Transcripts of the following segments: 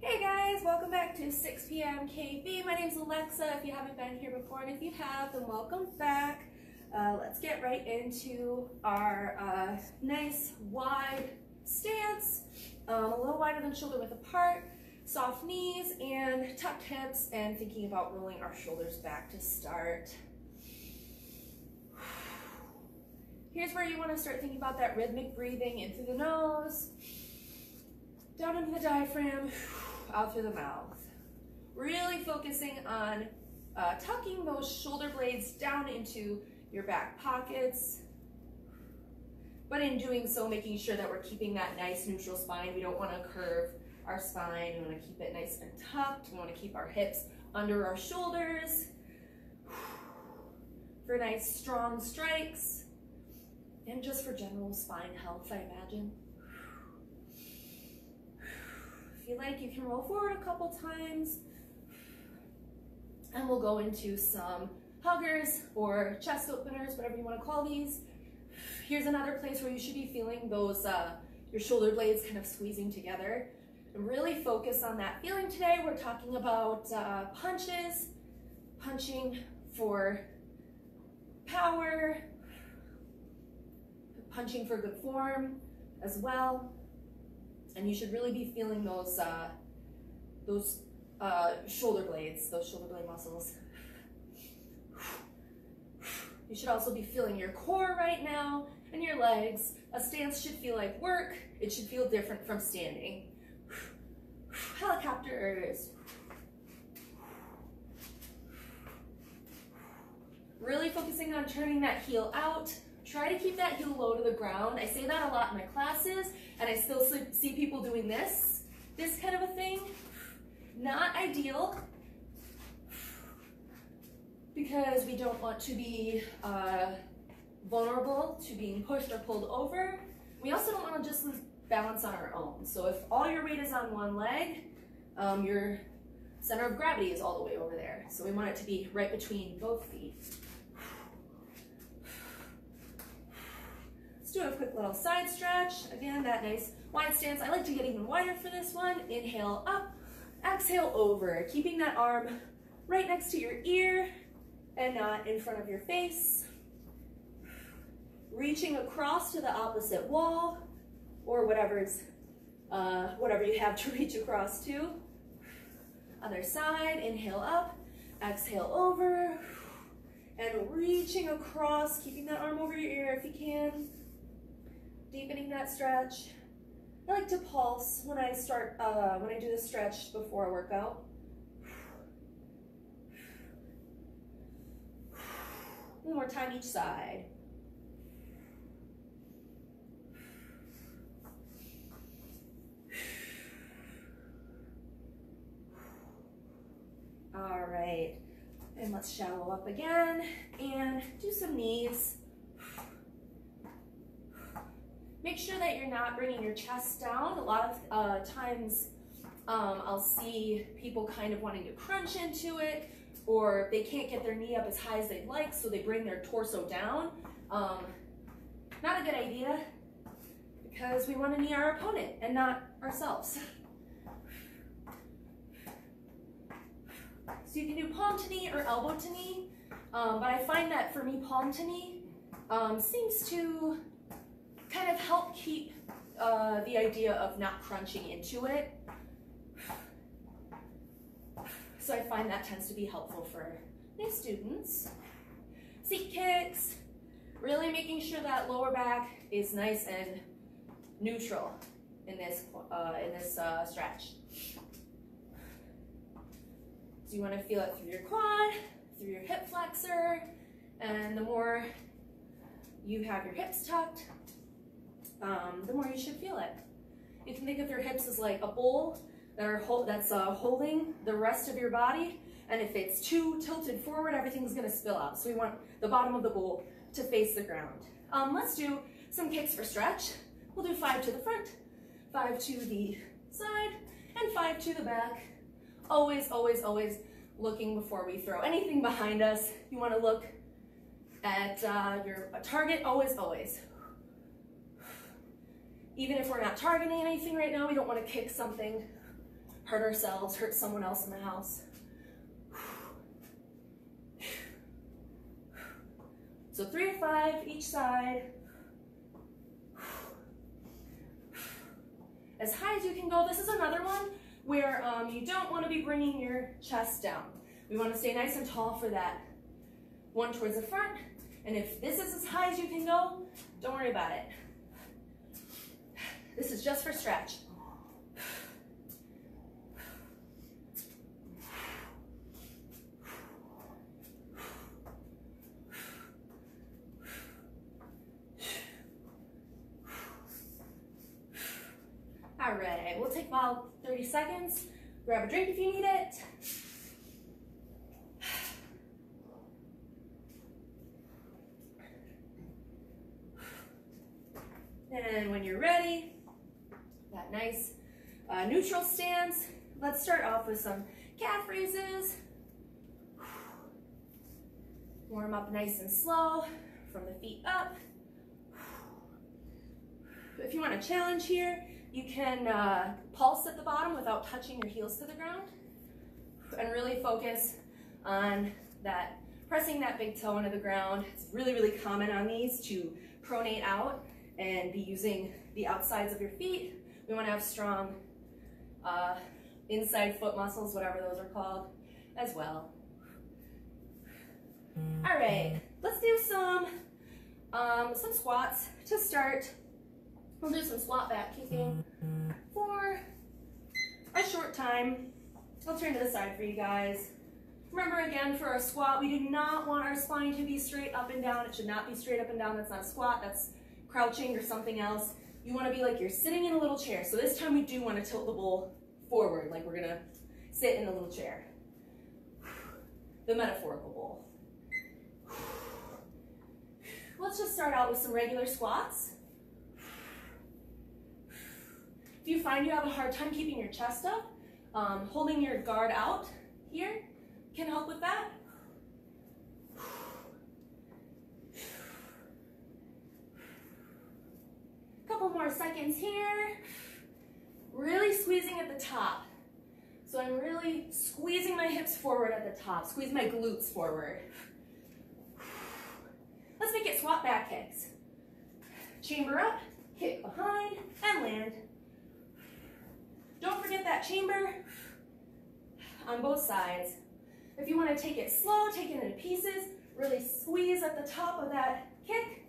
Hey guys, welcome back to 6 p.m. KB. My name's Alexa if you haven't been here before, and if you have, then welcome back. Let's get right into our nice wide stance, a little wider than shoulder width apart, soft knees and tucked hips, and thinking about rolling our shoulders back to start. Here's where you want to start thinking about that rhythmic breathing in through the nose, down into the diaphragm, out through the mouth. Really focusing on tucking those shoulder blades down into your back pockets, but in doing so, making sure that we're keeping that nice neutral spine. We don't want to curve our spine. We want to keep it nice and tucked. We want to keep our hips under our shoulders for nice strong strikes and just for general spine health, I imagine. If you like, you can roll forward a couple times, and we'll go into some huggers or chest openers, whatever you want to call these. Here's another place where you should be feeling those, your shoulder blades kind of squeezing together. And really focus on that feeling today. We're talking about punches, punching for power, punching for good form as well. And you should really be feeling those shoulder blades, those shoulder blade muscles. You should also be feeling your core right now and your legs. A stance should feel like work. It should feel different from standing. Helicopters. Really focusing on turning that heel out. Try to keep that heel low to the ground. I say that a lot in my classes, and I still see people doing this kind of a thing. Not ideal, because we don't want to be vulnerable to being pushed or pulled over. We also don't want to just lose balance on our own. So if all your weight is on one leg, your center of gravity is all the way over there. So we want it to be right between both feet. Let's do a quick little side stretch. Again, that nice wide stance. I like to get even wider for this one. Inhale up, exhale over, keeping that arm right next to your ear and not in front of your face. Reaching across to the opposite wall or whatever you have to reach across to. Other side, inhale up, exhale over, and reaching across, keeping that arm over your ear if you can. Deepening that stretch. I like to pulse when I do the stretch before a workout. One more time each side. All right, and let's shallow up again and do some knees. Make sure that you're not bringing your chest down. A lot of times I'll see people kind of wanting to crunch into it, or they can't get their knee up as high as they'd like, so they bring their torso down. Not a good idea, because we want to knee our opponent and not ourselves. So you can do palm to knee or elbow to knee, but I find that for me, palm to knee seems to kind of help keep the idea of not crunching into it. So I find that tends to be helpful for new students. Seat kicks, really making sure that lower back is nice and neutral in this stretch. So you want to feel it through your quad, through your hip flexor, and the more you have your hips tucked, the more you should feel it. You can think of your hips as like a bowl that's holding the rest of your body, and if it's too tilted forward, everything's going to spill out. So we want the bottom of the bowl to face the ground. Let's do some kicks for stretch. We'll do 5 to the front, 5 to the side, and 5 to the back. Always, always, always looking before we throw anything behind us. You want to look at your target, always, always. Even if we're not targeting anything right now, we don't want to kick something hurt ourselves, hurt someone else in the house. So 3 to 5 each side. As high as you can go. This is another one where you don't want to be bringing your chest down. We want to stay nice and tall for that. One towards the front. And if this is as high as you can go, don't worry about it. This is just for stretch. All right, we'll take about 30 seconds. Grab a drink if you need it. And when you're ready, that nice neutral stance. Let's start off with some calf raises. Warm up nice and slow from the feet up. If you want a challenge here, you can pulse at the bottom without touching your heels to the ground and really focus on that, pressing that big toe into the ground. It's really, really common on these to pronate out and be using the outsides of your feet. We want to have strong inside foot muscles, whatever those are called, as well. All right, let's do some squats to start. We'll do some squat back kicking for a short time. I'll turn to the side for you guys. Remember again, for a squat, we do not want our spine to be straight up and down. It should not be straight up and down. That's not a squat. That's crouching or something else. You want to be like you're sitting in a little chair. So this time we do want to tilt the bowl forward, like we're going to sit in a little chair. The metaphorical bowl. Let's just start out with some regular squats. If you find you have a hard time keeping your chest up, holding your guard out here can help with that. Couple more seconds here. Really squeezing at the top. So I'm really squeezing my hips forward at the top. Squeeze my glutes forward. Let's make it squat back kicks. Chamber up, kick behind, and land. Don't forget that chamber on both sides. If you want to take it slow, take it into pieces, really squeeze at the top of that kick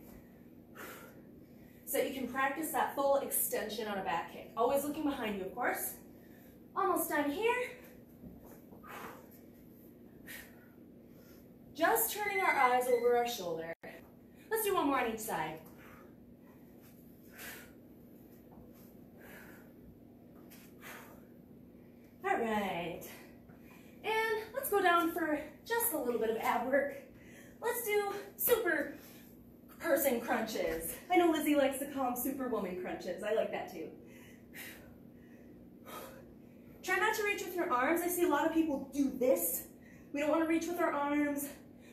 so that you can practice that full extension on a back kick. Always looking behind you, of course. Almost done here. Just turning our eyes over our shoulder. Let's do one more on each side. All right, and let's go down for just a little bit of ab work. Let's do super person crunches. I know Lizzie likes to call them Superwoman Crunches. I like that too. Try not to reach with your arms. I see a lot of people do this. We don't want to reach with our arms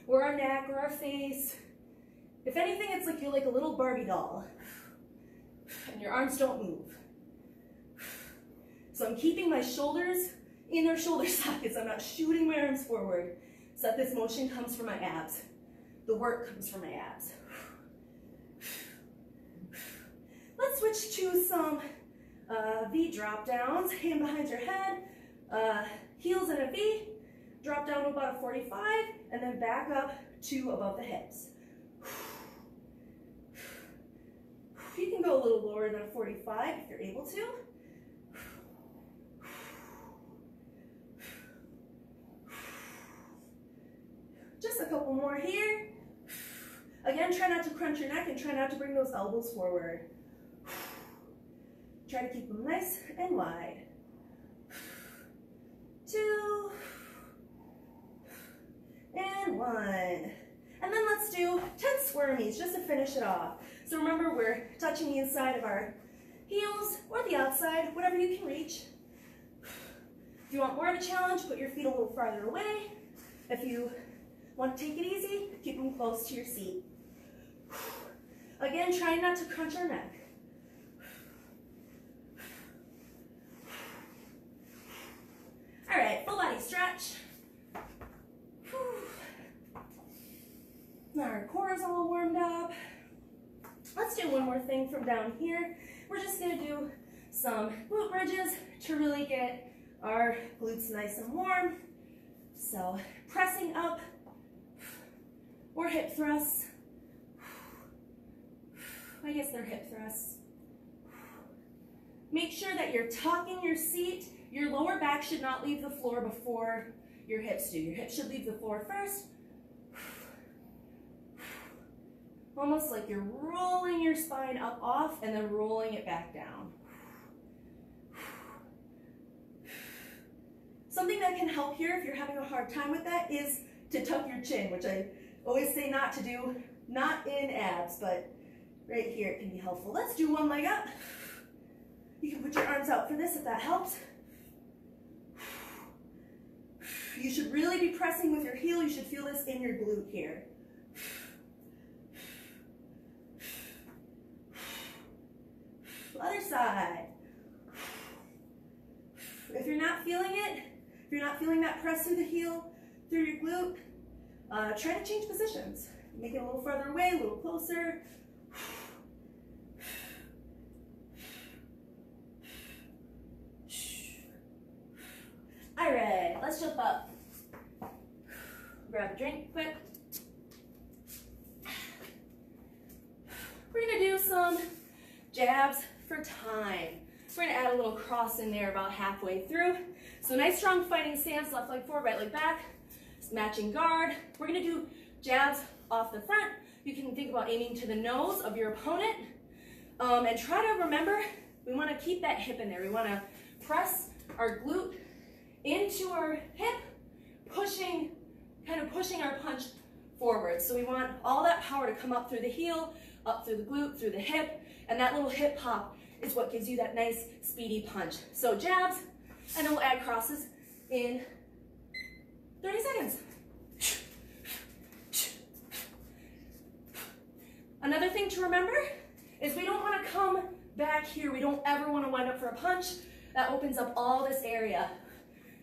or our neck or our face. If anything, it's like you're like a little Barbie doll and your arms don't move. So I'm keeping my shoulders in their shoulder sockets. I'm not shooting my arms forward so that this motion comes from my abs. The work comes from my abs. Let's switch to some V drop downs. Hand behind your head, heels in a V, drop down to about a 45, and then back up to above the hips. You can go a little lower than a 45 if you're able to. Just a couple more here. Again, try not to crunch your neck and try not to bring those elbows forward. Try to keep them nice and wide. 2, and 1. And then let's do 10 squirmies just to finish it off. So remember, we're touching the inside of our heels or the outside, whatever you can reach. If you want more of a challenge, put your feet a little farther away. If you want to take it easy, keep them close to your seat. Again, try not to crunch our neck. stretch. Now our core is all warmed up. Let's do one more thing from down here. We're just gonna do some glute bridges to really get our glutes nice and warm. So pressing up or hip thrusts. I guess they're hip thrusts. Make sure that you're tucking your seat. Your lower back should not leave the floor before your hips do. Your hips should leave the floor first. Almost like you're rolling your spine up off and then rolling it back down. Something that can help here if you're having a hard time with that is to tuck your chin, which I always say not to do, not in abs, but right here it can be helpful. Let's do one leg up. You can put your arms out for this if that helps. You should really be pressing with your heel. You should feel this in your glute here. Other side. If you're not feeling it, if you're not feeling that press through the heel, through your glute, try to change positions. Make it a little farther away, a little closer. All right, let's jump up. Grab a drink quick. We're gonna do some jabs for time. We're gonna add a little cross in there about halfway through. So nice strong fighting stance, left leg forward, right leg back. Matching guard. We're gonna do jabs off the front. You can think about aiming to the nose of your opponent. And try to remember, we wanna keep that hip in there. We wanna press our glute into our hip, kind of pushing our punch forward. So we want all that power to come up through the heel, up through the glute, through the hip, and that little hip hop is what gives you that nice speedy punch. So jabs, and then we'll add crosses in 30 seconds. Another thing to remember is we don't want to come back here. We don't ever want to wind up for a punch. That opens up all this area.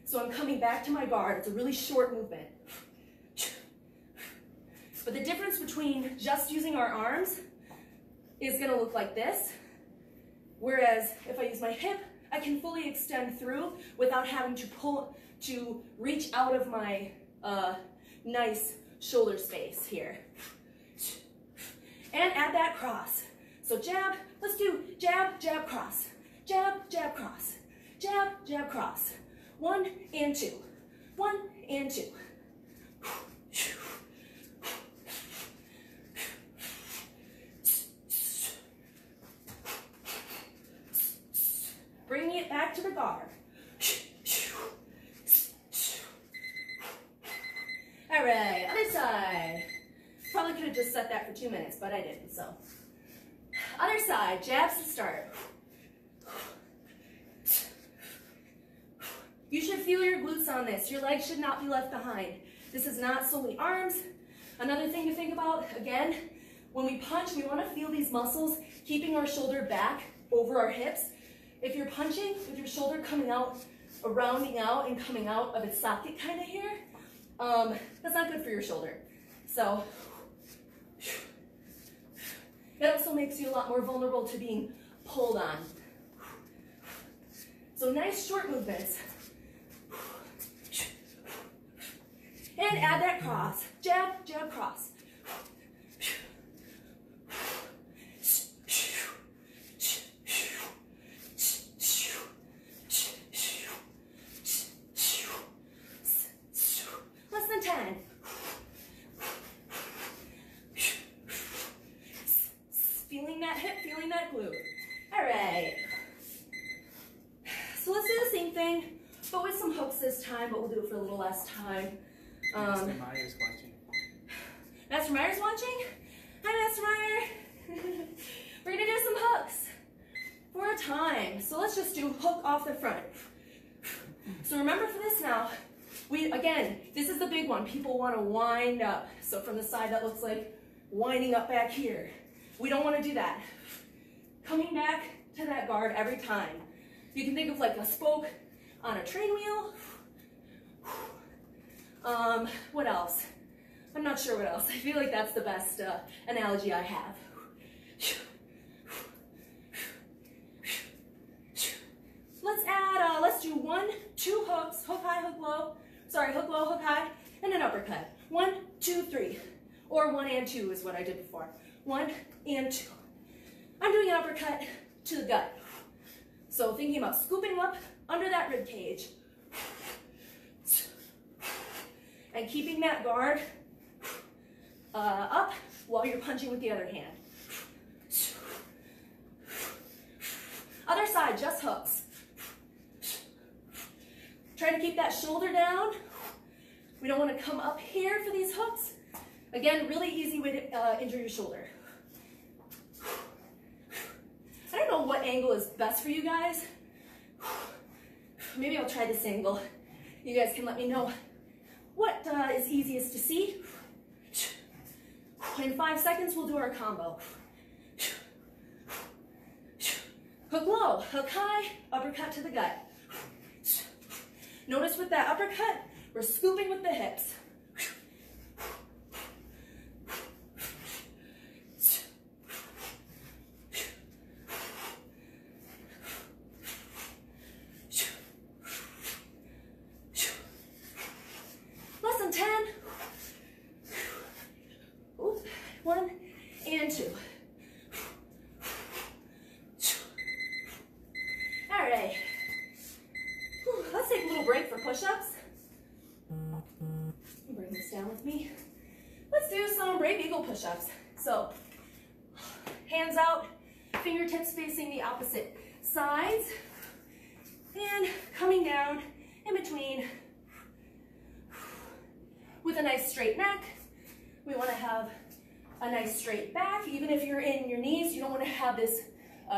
So I'm coming back to my guard. It's a really short movement. But the difference between just using our arms is going to look like this. Whereas if I use my hip, I can fully extend through without having to reach out of my nice shoulder space here. And add that cross. So jab, let's do jab, jab, cross. Jab, jab, cross. Jab, jab, cross. 1 and 2. 1 and 2. Bringing it back to the guard. All right, other side. Probably could have just set that for 2 minutes, but I didn't, so. Other side, jabs to start. You should feel your glutes on this. Your legs should not be left behind. This is not solely arms. Another thing to think about, again, when we punch, we want to feel these muscles keeping our shoulder back over our hips. If you're punching with your shoulder coming out, rounding out and coming out of its socket kind of here, that's not good for your shoulder. So that also makes you a lot more vulnerable to being pulled on. So nice short movements. And add that cross. Jab, jab, cross. Less than 10. Feeling that hip, feeling that glute. All right. So let's do the same thing, but with some hooks this time, but we'll do it for a little less time. Master Meyer's watching. Master Meyer's watching? Hi, Master Meyer. We're gonna do some hooks for a time. So let's just do hook off the front. So remember for this now, again, this is the big one. People want to wind up. So from the side, that looks like winding up back here. We don't want to do that. Coming back to that guard every time. You can think of like a spoke on a train wheel. What else? I'm not sure what else. I feel like that's the best analogy I have. Let's add, let's do 1, 2 hooks, hook high, hook low. Sorry, hook low, hook high, and an uppercut. 1, 2, 3. Or 1 and 2 is what I did before. 1 and 2. I'm doing an uppercut to the gut. So thinking about scooping up under that rib cage. And keeping that guard up while you're punching with the other hand. Other side, just hooks. Try to keep that shoulder down. We don't want to come up here for these hooks. Again, really easy way to injure your shoulder. I don't know what angle is best for you guys. Maybe I'll try this angle. You guys can let me know what is easiest to see. In 5 seconds, we'll do our combo. Hook low, hook high, uppercut to the gut. Notice with that uppercut, we're scooping with the hips. Less than 10. Oops. 1 and 2. All right. Let's take a little break for push-ups. Bring this down with me. Let's do some brave eagle push-ups. So, hands out, fingertips facing the opposite sides, and coming down in between with a nice straight neck. We want to have a nice straight back. Even if you're in your knees, you don't want to have this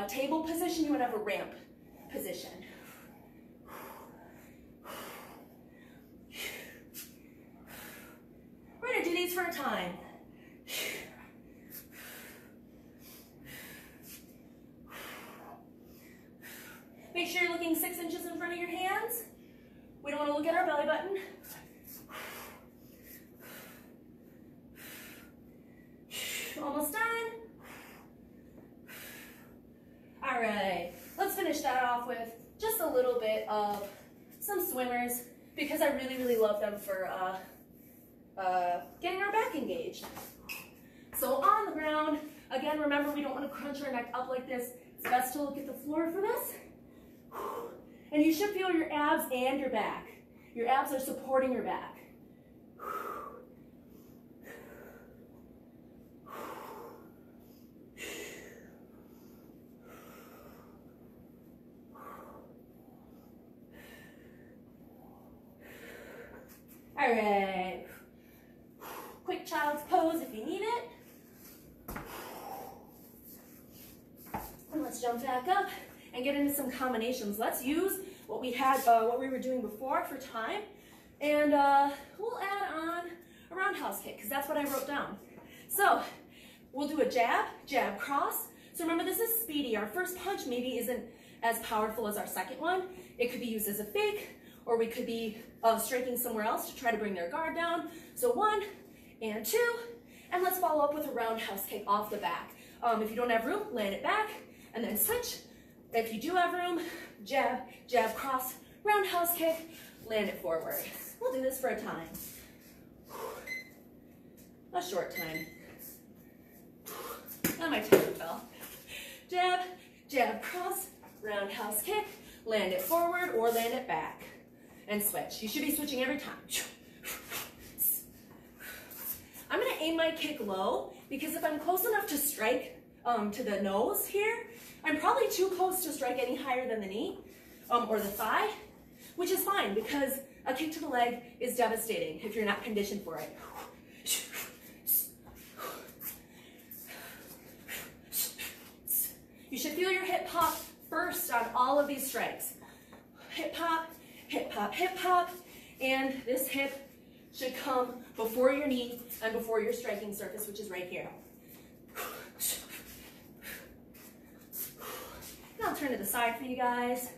table position. You want to have a ramp position. We're going to do these for a time. Make sure you're looking 6 inches in front of your hands. We don't want to look at our belly button. Almost done. All right, let's finish that off with just a little bit of some swimmers because I really, really love them for getting our back engaged. So on the ground, again, remember we don't want to crunch our neck up like this. It's best to look at the floor for this. And you should feel your abs and your back. Your abs are supporting your back. All right, quick child's pose if you need it. And let's jump back up and get into some combinations. Let's use what we had, what we were doing before for time, and we'll add on a roundhouse kick because that's what I wrote down. So we'll do a jab, jab, cross. So remember, this is speedy. Our first punch maybe isn't as powerful as our second one. It could be used as a fake, or we could be striking somewhere else to try to bring their guard down. So 1 and 2, and let's follow up with a roundhouse kick off the back. If you don't have room, land it back, and then switch. If you do have room, jab, jab, cross, roundhouse kick, land it forward. We'll do this for a time. A short time. And my toe fell. Jab, jab, cross, roundhouse kick, land it forward or land it back. And switch. You should be switching every time. I'm going to aim my kick low because if I'm close enough to strike to the nose here, I'm probably too close to strike any higher than the knee or the thigh, which is fine because a kick to the leg is devastating if you're not conditioned for it. You should feel your hip pop first on all of these strikes. Hip pop, hip pop, hip pop, and this hip should come before your knee and before your striking surface, which is right here. Now I'll turn to the side for you guys.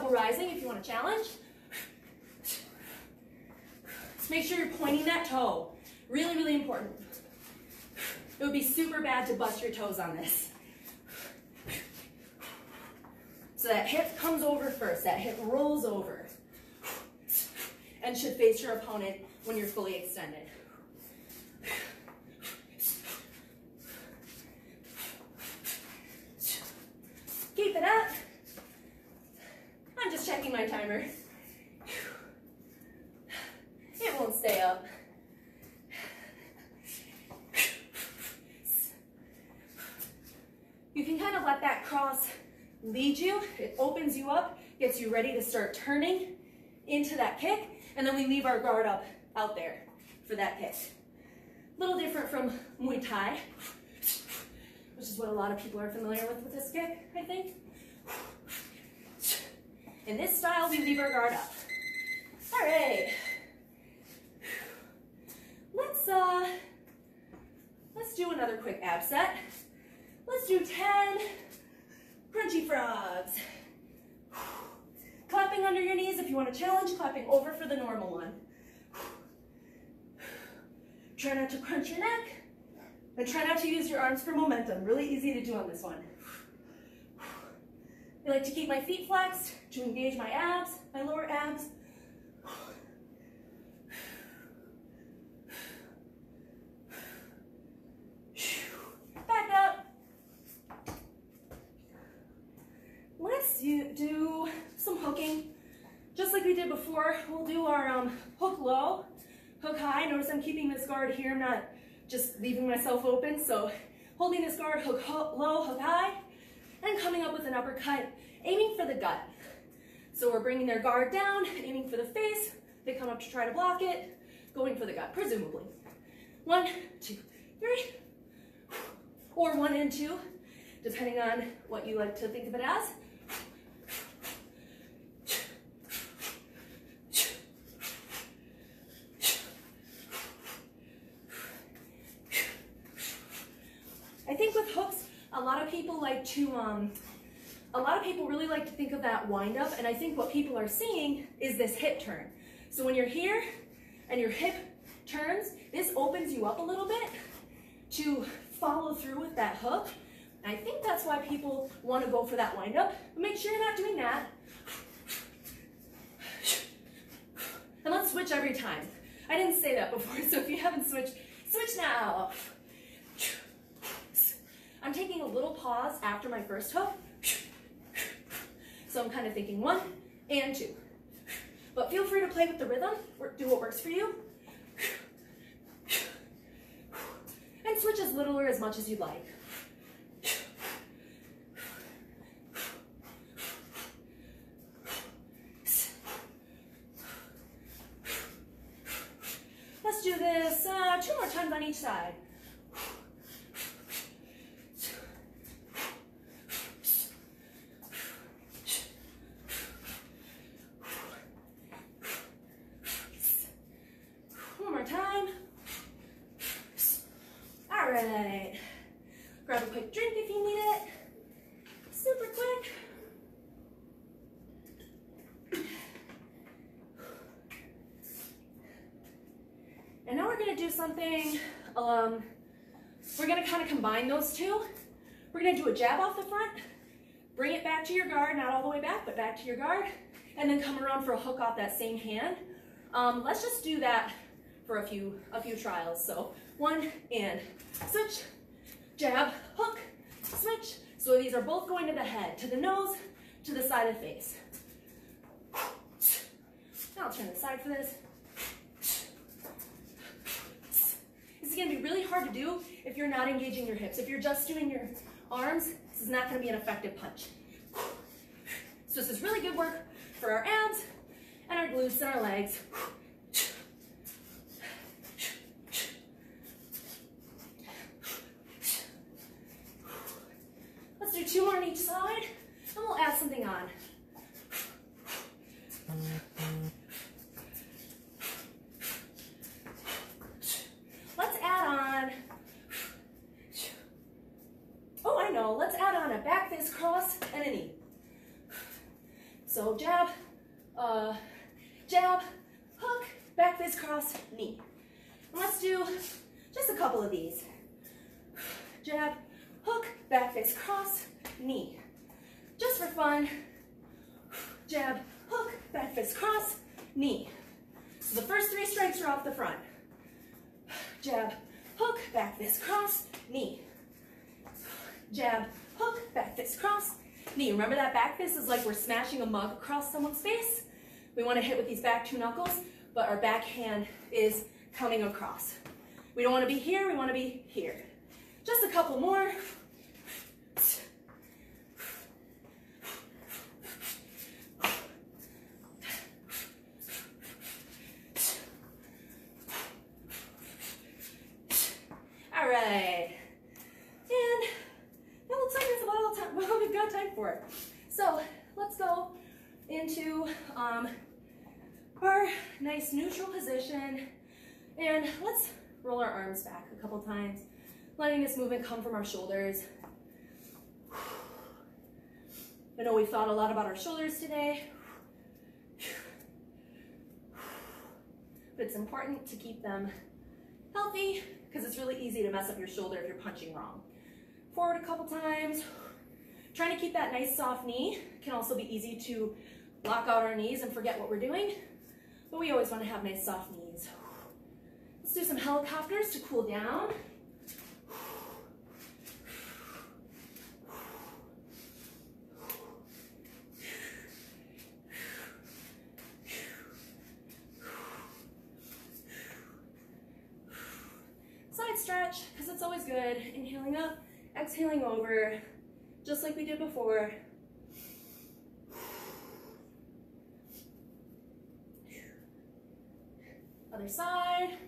elbow rising if you want to challenge. Make sure you're pointing that toe. Really, really important. It would be super bad to bust your toes on this. So that hip comes over first, that hip rolls over and should face your opponent when you're fully extended. Keep it up. I'm just checking my timer. It won't stay up. You can kind of let that cross lead you. It opens you up, gets you ready to start turning into that kick, and then we leave our guard up out there for that kick. A little different from Muay Thai, which is what a lot of people are familiar with this kick, I think. In this style, we leave our guard up. All right. Let's do another quick ab set. Let's do 10 crunchy frogs. Clapping under your knees if you want to challenge, clapping over for the normal one. Try not to crunch your neck, and try not to use your arms for momentum. Really easy to do on this one. I like to keep my feet flexed to engage my abs, my lower abs. Back up. Let's do some hooking. Just like we did before, we'll do our hook low, hook high. Notice I'm keeping this guard here. I'm not just leaving myself open. So holding this guard, hook low, hook high, and coming up with an uppercut, aiming for the gut. So we're bringing their guard down, aiming for the face. They come up to try to block it, going for the gut, presumably. 1, 2, 3, or 1 and 2, depending on what you like to think of it as. I think with hooks, a lot of people really like to think of that wind up, and I think what people are seeing is this hip turn. So when you're here and your hip turns, this opens you up a little bit to follow through with that hook. And I think that's why people want to go for that wind up. But make sure you're not doing that. And let's switch every time. I didn't say that before, so if you haven't switched, switch now. I'm taking a little pause after my first hook. So I'm kind of thinking 1 and 2. But feel free to play with the rhythm, or do what works for you. And switch as little or as much as you'd like. Let's do this 2 more times on each side. One more time. All right. Grab a quick drink if you need it. Super quick. And now we're going to do something, we're going to kind of combine those two. We're going to do a jab off the front, bring it back to your guard, not all the way back, but back to your guard, and then come around for a hook off that same hand. Let's just do that for a few trials. So 1 and switch, jab, hook, switch. So these are both going to the head, to the nose, to the side of the face. Now I'll turn the side for this. This is going to be really hard to do if you're not engaging your hips. If you're just doing your arms, this is not going to be an effective punch. So this is really good work for our abs and our glutes and our legs. Let's do 2 more on each side, and we'll add something on. Let's add on a back fist cross and a knee. So So jab, jab, hook, back fist cross, knee. And let's do just a couple of these. Jab, hook, back fist cross, knee. Just for fun. Jab, hook, back fist cross, knee. So the first 3 strikes are off the front. Jab, hook, back fist cross, knee. Jab, hook, back fist cross, knee. Remember that back fist is like we're smashing a mug across someone's face. We want to hit with these back 2 knuckles, but our back hand is coming across. We don't want to be here, we want to be here. Just a couple more. All right. And that looks like that's about all time. Well, we've got time for it. So let's go into our nice neutral position. And let's roll our arms back a couple times, letting this movement come from our shoulders. I know we've thought a lot about our shoulders today, but it's important to keep them healthy because it's really easy to mess up your shoulder if you're punching wrong. Forward a couple times. Trying to keep that nice soft knee. Can also be easy to lock out our knees and forget what we're doing, but we always want to have nice soft knees. Let's do some helicopters to cool down. Side stretch, because it's always good. Inhaling up, exhaling over, just like we did before. Other side.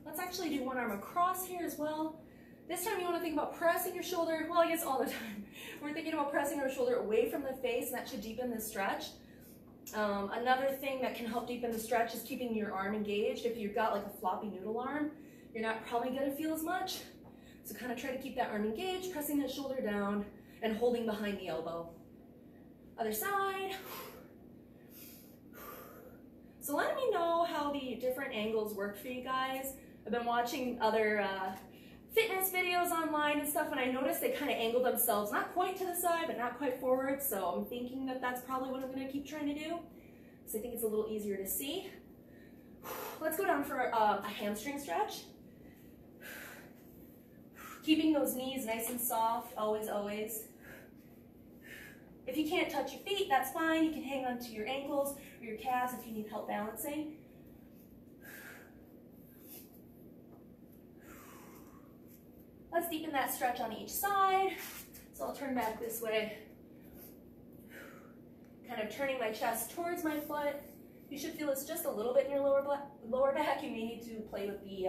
Let's actually do one arm across here as well. This time you want to think about pressing your shoulder, well, I guess all the time. We're thinking about pressing our shoulder away from the face, and that should deepen the stretch. Another thing that can help deepen the stretch is keeping your arm engaged. If you've got like a floppy noodle arm, you're not probably going to feel as much. So kind of try to keep that arm engaged, pressing that shoulder down and holding behind the elbow. Other side. So let me know how the different angles worked for you guys. I've been watching other fitness videos online and stuff, and I noticed they kind of angle themselves not quite to the side, but not quite forward. So I'm thinking that that's probably what I'm going to keep trying to do, because I think it's a little easier to see. Let's go down for a hamstring stretch. Keeping those knees nice and soft, always, always. If you can't touch your feet, that's fine. You can hang onto your ankles or your calves if you need help balancing. Let's deepen that stretch on each side. So I'll turn back this way. Kind of turning my chest towards my foot. You should feel this just a little bit in your lower back. You may need to play with the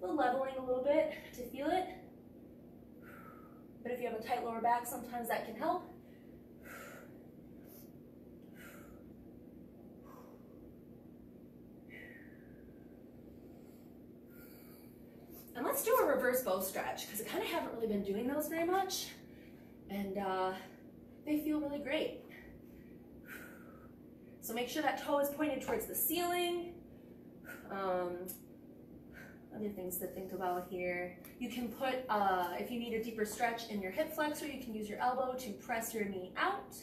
leveling a little bit to feel it. But if you have a tight lower back, sometimes that can help. And let's do a reverse bow stretch, because I kind of haven't really been doing those very much. And they feel really great. So make sure that toe is pointed towards the ceiling. Other things to think about here. You can put, if you need a deeper stretch in your hip flexor, you can use your elbow to press your knee out.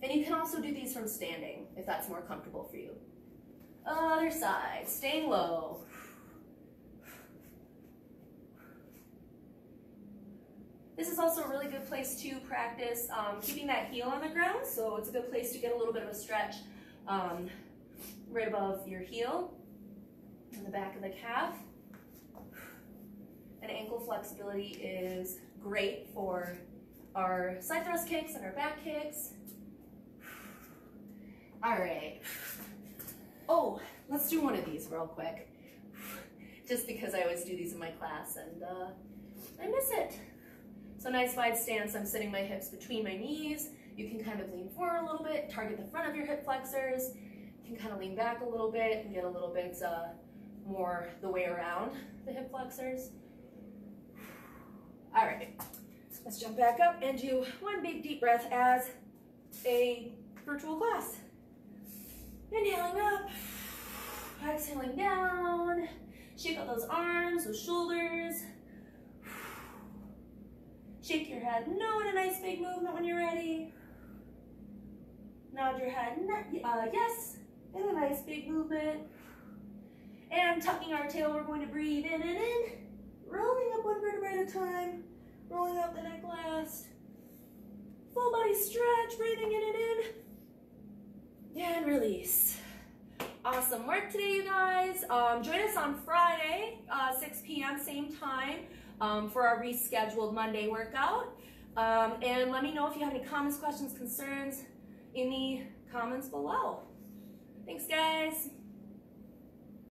And you can also do these from standing, if that's more comfortable for you. Other side, staying low. This is also a really good place to practice keeping that heel on the ground, so it's a good place to get a little bit of a stretch right above your heel and the back of the calf. And ankle flexibility is great for our side thrust kicks and our back kicks. All right. Oh, let's do one of these real quick. Just because I always do these in my class and I miss it. So nice wide stance, I'm sitting my hips between my knees. You can kind of lean forward a little bit, target the front of your hip flexors. You can kind of lean back a little bit and get a little bit more the way around the hip flexors. All right, let's jump back up and do one big deep breath as a virtual class. Inhaling up, exhaling down. Shake out those arms, those shoulders. Shake your head no in a nice big movement when you're ready. Nod your head yes in a nice big movement. And tucking our tail, we're going to breathe in and in. Rolling up one vertebrae at a time. Rolling out the neck last. Full body stretch, breathing in and in. And release. Awesome work today, you guys. Join us on Friday, 6 p.m. same time for our rescheduled Monday workout. And let me know if you have any comments, questions, concerns in the comments below. Thanks, guys.